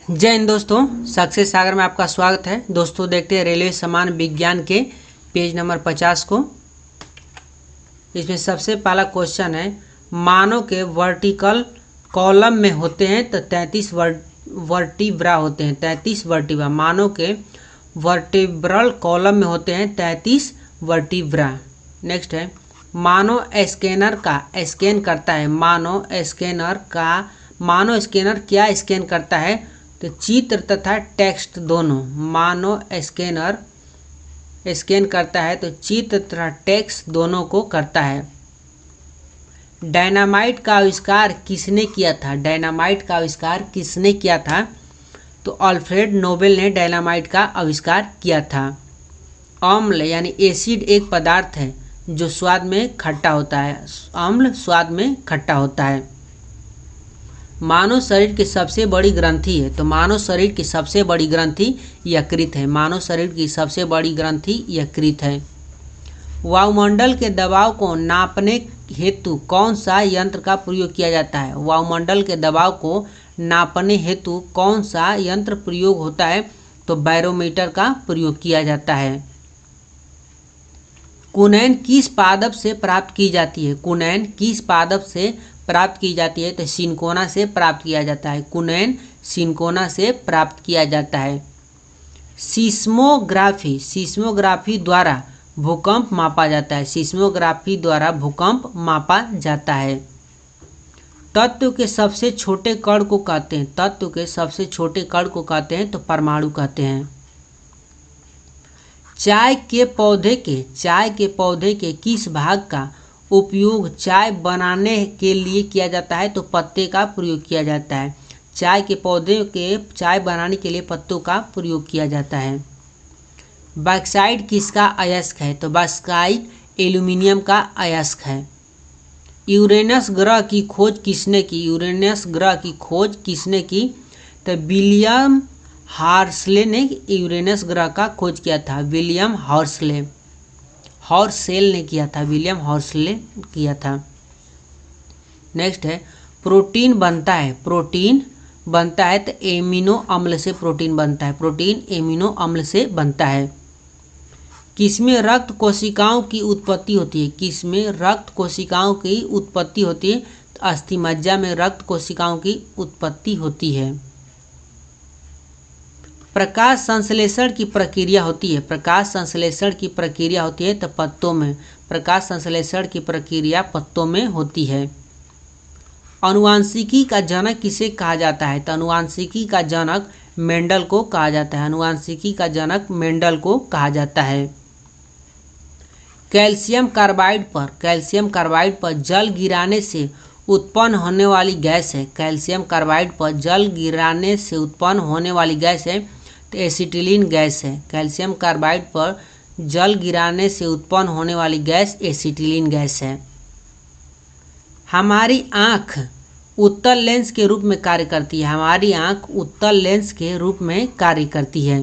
जय हिंद दोस्तों, सक्सेस सागर में आपका स्वागत है। दोस्तों देखते हैं रेलवे समान विज्ञान के पेज नंबर 50 को। इसमें सबसे पहला क्वेश्चन है, मानव के वर्टिकल कॉलम में होते हैं तो 33 वर्टिब्रा होते हैं। 33 वर्टिब्रा मानव के वर्टिब्रल कॉलम में होते हैं 33 वर्टिब्रा। नेक्स्ट है, मानव स्कैनर का स्कैन करता है। मानव स्कैनर क्या स्कैन करता है? तो चित्र तथा टेक्स्ट दोनों। मानव स्कैनर स्कैन करता है तो चित्र तथा टेक्स्ट दोनों को करता है। डायनामाइट का आविष्कार किसने किया था? डायनामाइट का आविष्कार किसने किया था? तो अल्फ्रेड नोबेल ने डायनामाइट का आविष्कार किया था। अम्ल यानी एसिड एक पदार्थ है जो स्वाद में खट्टा होता है। अम्ल स्वाद में खट्टा होता है। मानव शरीर की सबसे बड़ी ग्रंथि है। तो मानव शरीर की सबसे बड़ी ग्रंथि यकृत है। मानव शरीर की सबसे बड़ी ग्रंथि यकृत है। वायुमंडल के दबाव को नापने हेतु कौन सा यंत्र का प्रयोग किया जाता है? वायुमंडल के दबाव को नापने हेतु कौन सा यंत्र प्रयोग होता है? तो बैरोमीटर का प्रयोग किया जाता है। कुनैन किस पादप से प्राप्त की जाती है? कुनैन किस पादप से प्राप्त की जाती है? तो सिनकोना से प्राप्त किया जाता है। कुनैन सिनकोना से प्राप्त किया जाता है। सिस्मोग्राफी द्वारा भूकंप मापा जाता है। सिस्मोग्राफी द्वारा भूकंप मापा जाता है। तत्व के सबसे छोटे कण को कहते हैं। तत्व के सबसे छोटे कण को कहते हैं तो परमाणु कहते हैं। चाय के पौधे के किस भाग का उपयोग चाय बनाने के लिए किया जाता है? तो पत्ते का प्रयोग किया जाता है। चाय के पौधे के चाय बनाने के लिए पत्तों का प्रयोग किया जाता है। बॉक्साइट किसका अयस्क है? तो बॉक्साइट एल्यूमिनियम का अयस्क है। यूरेनस ग्रह की खोज किसने की? यूरेनस ग्रह की खोज किसने की? तो विलियम हर्शले ने यूरेनस ग्रह का खोज किया था। विलियम हॉर्सेल ने किया था। विलियम हॉर्सेल किया था। नेक्स्ट है, प्रोटीन बनता है तो एमिनो अम्ल से प्रोटीन बनता है। प्रोटीन एमिनो अम्ल से बनता है। किसमें रक्त कोशिकाओं की उत्पत्ति होती है? किसमें रक्त कोशिकाओं की उत्पत्ति होती है? तो अस्थिमज्जा में रक्त कोशिकाओं की उत्पत्ति होती है। प्रकाश संश्लेषण की प्रक्रिया होती है। प्रकाश संश्लेषण की प्रक्रिया होती है तो पत्तों में। प्रकाश संश्लेषण की प्रक्रिया पत्तों में होती है। अनुवांशिकी का जनक किसे कहा जाता है? तो अनुवांशिकी का जनक मेंडल को कहा जाता है। अनुवांशिकी का जनक मेंडल को कहा जाता है। कैल्शियम कार्बाइड पर जल गिराने से उत्पन्न होने वाली गैस है। कैल्शियम कार्बाइड पर जल गिराने से उत्पन्न होने वाली गैस है तो एसिटिलीन गैस है। कैल्शियम कार्बाइड पर जल गिराने से उत्पन्न होने वाली गैस एसिटिलीन गैस है। हमारी आँख उत्तल लेंस के रूप में कार्य करती है। हमारी आँख उत्तल लेंस के रूप में कार्य करती है।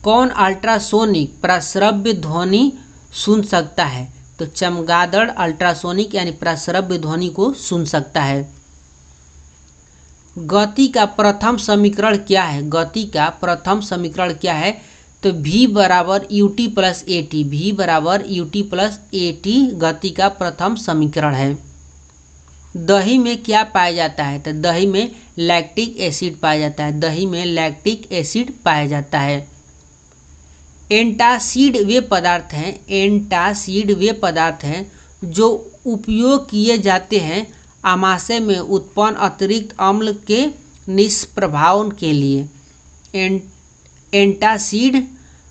कौन अल्ट्रासोनिक प्रस्रव्य ध्वनि सुन सकता है? तो चमगादड़ अल्ट्रासोनिक यानी प्रस्रव्य ध्वनि को सुन सकता है। गति का प्रथम समीकरण क्या है? गति का प्रथम समीकरण क्या है? तो v बराबर ut प्लस at। v बराबर ut प्लस at गति का प्रथम समीकरण है। दही में क्या पाया जाता है? तो दही में लैक्टिक एसिड पाया जाता है। दही में लैक्टिक एसिड पाया जाता है। एंटासिड वे पदार्थ हैं जो उपयोग किए जाते हैं आमाशय में उत्पन्न अतिरिक्त अम्ल के निष्प्रभाव के लिए। एंटासिड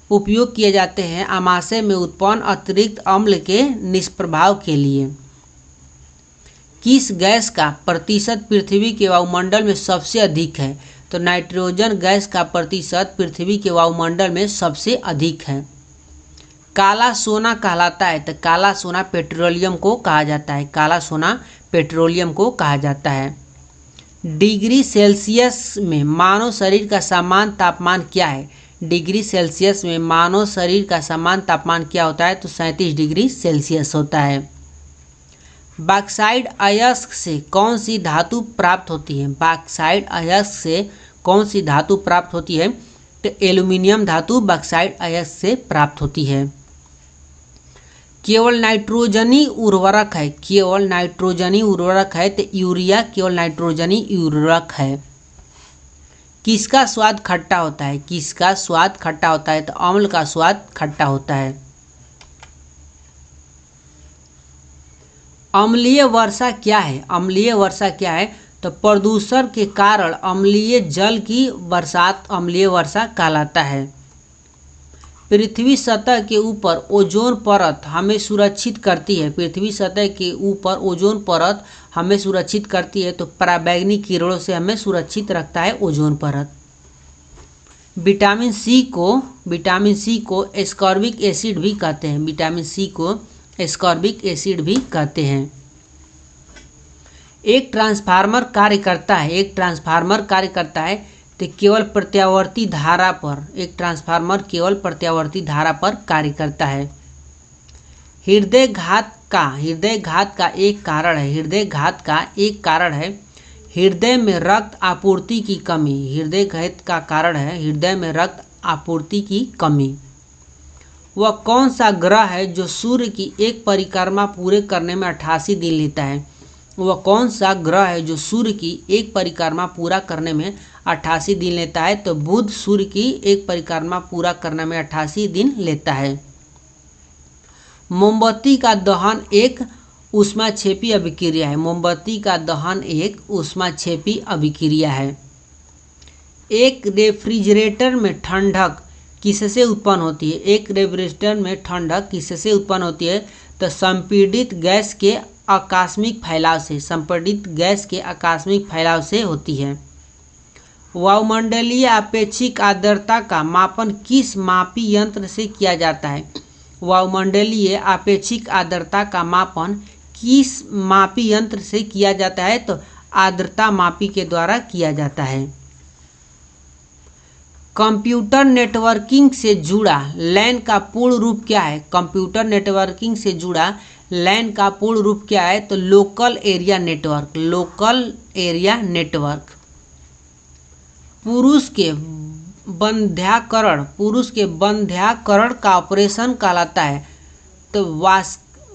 उपयोग किए जाते हैं आमाशय में उत्पन्न अतिरिक्त अम्ल के निष्प्रभाव के लिए। किस गैस का प्रतिशत पृथ्वी के वायुमंडल में सबसे अधिक है? तो नाइट्रोजन गैस का प्रतिशत पृथ्वी के वायुमंडल में सबसे अधिक है। काला सोना कहलाता है तो काला सोना पेट्रोलियम को कहा जाता है। काला सोना पेट्रोलियम को कहा जाता है। डिग्री सेल्सियस में मानव शरीर का सामान्य तापमान क्या है? डिग्री सेल्सियस में मानव शरीर का सामान्य तापमान क्या होता है? तो 37 डिग्री सेल्सियस होता है। बॉक्साइट अयस्क से कौन सी धातु प्राप्त होती है? बॉक्साइट अयस्क से कौन सी धातु प्राप्त होती है? तो एल्यूमिनियम धातु बॉक्साइट अयस्क से प्राप्त होती है। केवल नाइट्रोजनी उर्वरक है, केवल नाइट्रोजनी उर्वरक है तो यूरिया केवल नाइट्रोजनी उर्वरक है। किसका स्वाद खट्टा होता है? किसका स्वाद खट्टा होता है? तो अम्ल का स्वाद खट्टा होता है। अम्लीय वर्षा क्या है? अम्लीय वर्षा क्या है? तो प्रदूषण के कारण अम्लीय जल की बरसात अम्लीय वर्षा कहलाता है। पृथ्वी सतह के ऊपर ओजोन परत हमें सुरक्षित करती है। पृथ्वी सतह के ऊपर ओजोन परत हमें सुरक्षित करती है, तो पराबैंगनी किरणों से हमें सुरक्षित रखता है ओजोन परत। विटामिन सी को एस्कॉर्बिक एसिड भी कहते हैं। विटामिन सी को एस्कॉर्बिक एसिड भी कहते हैं। एक ट्रांसफार्मर कार्य करता है, एक ट्रांसफार्मर कार्य करता है तो केवल प्रत्यावर्ती धारा पर, एक ट्रांसफार्मर केवल प्रत्यावर्ती धारा पर कार्य करता है। हृदय घात का एक कारण है, हृदय घात का एक कारण है हृदय में रक्त आपूर्ति की कमी। हृदय घात का कारण है हृदय में रक्त आपूर्ति की कमी। वह कौन सा ग्रह है जो सूर्य की एक परिक्रमा पूरे करने में 88 दिन लेता है? वह कौन सा ग्रह है जो सूर्य की एक परिक्रमा पूरा करने में 88 दिन लेता है? तो बुध सूर्य की एक परिक्रमा पूरा करने में 88 दिन लेता है। मोमबत्ती का दहन एक ऊष्माक्षेपी अभिक्रिया है। मोमबत्ती का दहन एक ऊष्माक्षेपी अभिक्रिया है। एक रेफ्रिजरेटर में ठंडक किससे उत्पन्न होती है? एक रेफ्रिजरेटर में ठंडक किससे उत्पन्न होती है? तो संपीड़ित गैस के आकस्मिक फैलाव से, संपीड़ित गैस के आकस्मिक फैलाव से होती है। वायुमंडलीय आपेक्षिक आर्द्रता का मापन किस मापी यंत्र से किया जाता है? वायुमंडलीय आपेक्षिक आर्द्रता का मापन किस मापी यंत्र से किया जाता है? तो आर्द्रता मापी के द्वारा किया जाता है। कंप्यूटर नेटवर्किंग से जुड़ा लैन का पूर्ण रूप क्या है? कंप्यूटर नेटवर्किंग से जुड़ा लैन का पूर्ण रूप क्या है? तो local area network, local area network. पुरुष के बंध्याकरण का ऑपरेशन कहलाता है तो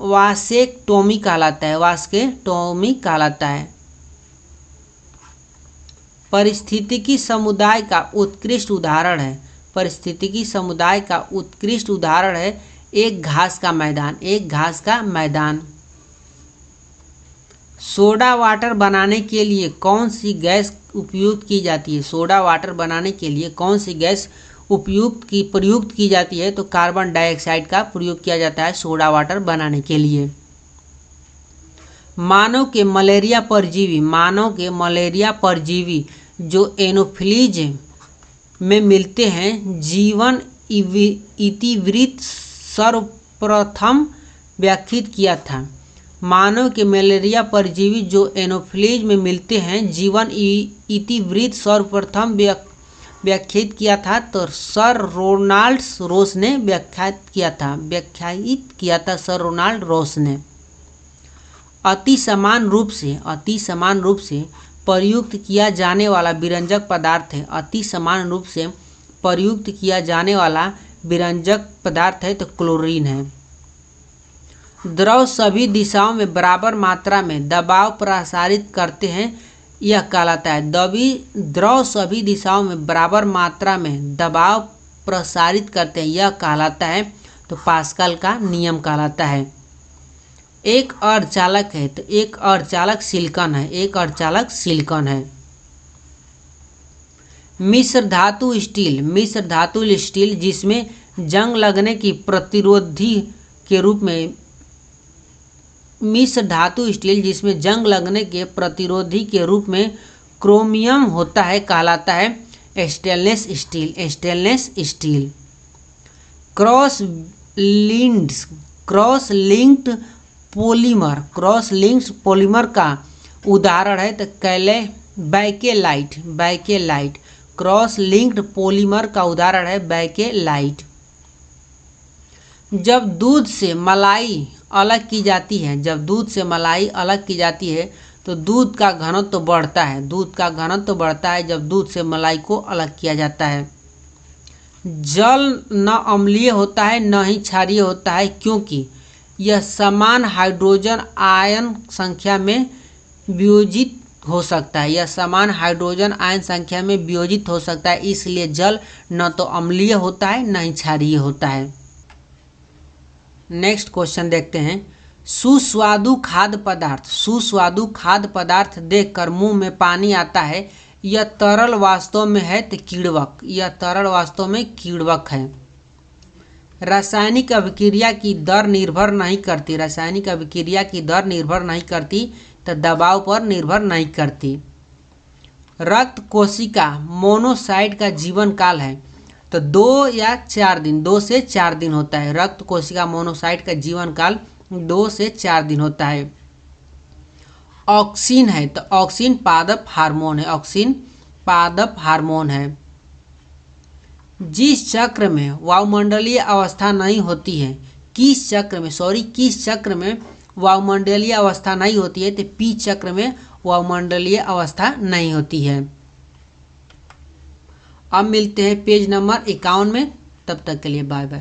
वासेक्टोमी कहलाता है, वासेक्टोमी कहलाता है। पारिस्थितिकी समुदाय का उत्कृष्ट उदाहरण है, पारिस्थितिकी समुदाय का उत्कृष्ट उदाहरण है एक घास का मैदान, एक घास का मैदान। सोडा वाटर बनाने के लिए कौन सी गैस उपयुक्त की जाती है? सोडा वाटर बनाने के लिए कौन सी गैस प्रयुक्त की जाती है? तो कार्बन डाइऑक्साइड का प्रयोग किया जाता है सोडा वाटर बनाने के लिए। मानव के मलेरिया परजीवी जो एनोफिलीज में मिलते हैं, जीवन इतिवृत्त सर्वप्रथम व्याख्यात किया था। मानव के मलेरिया परजीवी जो एनोफिलीज में मिलते हैं, जीवन इतिवृत्त सर्वप्रथम व्याख्यात किया था तो सर रोनाल्ड रोस ने व्याख्यात किया था सर रोनाल्ड रोस ने। अति समान रूप से प्रयुक्त किया जाने वाला विरंजक पदार्थ है, अति समान रूप से प्रयुक्त किया जाने वाला विरंजक पदार्थ है तो क्लोरीन है। द्रव सभी दिशाओं में बराबर मात्रा में दबाव प्रसारित करते हैं, यह कहलाता है। द्रव सभी दिशाओं में बराबर मात्रा में दबाव प्रसारित करते हैं, यह कहलाता है तो पास्कल का नियम कहलाता है। एक अर्धचालक है तो एक अर्धचालक सिलिकॉन है, एक अर्धचालक सिलिकॉन है। मिश्र धातु स्टील जिसमें जंग लगने की प्रतिरोधी के रूप में, मिश्र धातु स्टील जिसमें जंग लगने के प्रतिरोधी के रूप में क्रोमियम होता है कहलाता है stainless steel. Cross linked polymer का उदाहरण है तो बैकेलाइट। क्रॉस लिंक्ड पॉलीमर का उदाहरण है बैकेलाइट। जब दूध से मलाई अलग की जाती है, जब दूध से मलाई अलग की जाती है तो दूध का घनत्व तो बढ़ता है, दूध का घनत्व तो बढ़ता है जब दूध से मलाई को अलग किया जाता है। जल न अम्लीय होता है न ही क्षारीय होता है, क्योंकि यह समान हाइड्रोजन आयन संख्या में वियोजित हो सकता है, यह समान हाइड्रोजन आयन संख्या में वियोजित हो सकता है, इसलिए जल न तो अम्लीय होता है न ही क्षारीय होता है। नेक्स्ट क्वेश्चन देखते हैं। सुस्वादु खाद्य पदार्थ, सुस्वादु खाद्य पदार्थ देखकर मुंह में पानी आता है, यह तरल वास्तव में है तो किण्वक, यह तरल वास्तव में किण्वक है। रासायनिक अभिक्रिया की दर निर्भर नहीं करती, रासायनिक अभिक्रिया की दर निर्भर नहीं करती तो दबाव पर निर्भर नहीं करती। रक्त कोशिका मोनोसाइट का जीवन काल है तो 2 या 4 दिन, 2 से 4 दिन होता है। रक्त कोशिका मोनोसाइट का जीवन काल 2 से 4 दिन होता है। ऑक्सिन है तो ऑक्सिन पादप हार्मोन है, ऑक्सिन पादप हार्मोन है। जिस चक्र में वायुमंडलीय अवस्था नहीं होती है, किस चक्र में वायुमंडलीय अवस्था नहीं होती है तो पी चक्र में वायुमंडलीय अवस्था नहीं होती है। अब मिलते हैं पेज नंबर 51 में, तब तक के लिए बाय बाय।